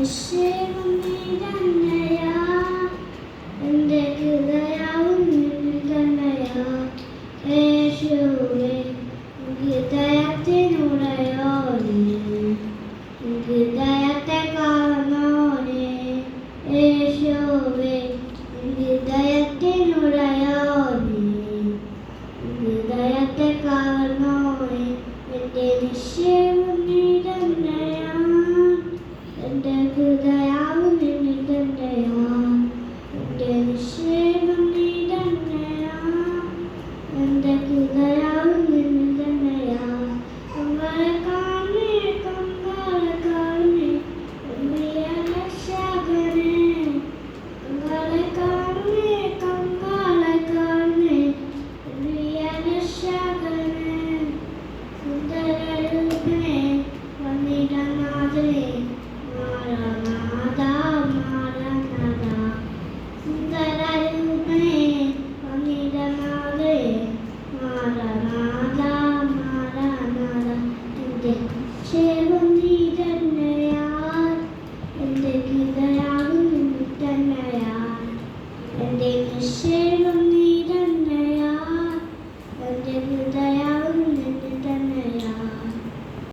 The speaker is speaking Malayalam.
നിശ്ചയം നീ തന്നെയാ, എൻ്റെ ഹൃദയവും നീ തന്നെയാ. യേശുവേ ഹൃദയത്തിനുടയോനേ, ഹൃദയത്തെ കാണോനേ. യേശുവേ ഹൃദയത്തിനുടയോനേ, ഹൃദയത്തെ കാണോനേ. എൻ്റെ നിശ്ചയവും നീ തന്നെയാ, എൻ്റെ ഹൃദയവും നീ തന്നെയാ. എൻ്റെ നിശ്ചയവും നീ തന്നെയാ, എൻ്റെ ഹൃദയവും നീ തന്നെയാ. കങ്ങളെ കാണേ കങ്ങളെ കാണേ പ്രിയ രക്ഷകനേ, കങ്ങളെ കാണേ കങ്ങളെ കാണേ പ്രിയ രക്ഷകനേ. സുന്ദരരൂപനേ വന്ദിതനാഥനേ, മാരനാഥാ മാരനാഥാ. സുന്ദരരൂപനേ വന്ദിതനാഥനേ, മാരനാഥാ മാരനാഥാ. എൻ്റെ നിശ്ചയവും നീ തന്നെയാ, എൻ്റെ ഹൃദയവും നീ തന്നെയാ. എൻ്റെ നിശ്ചയവും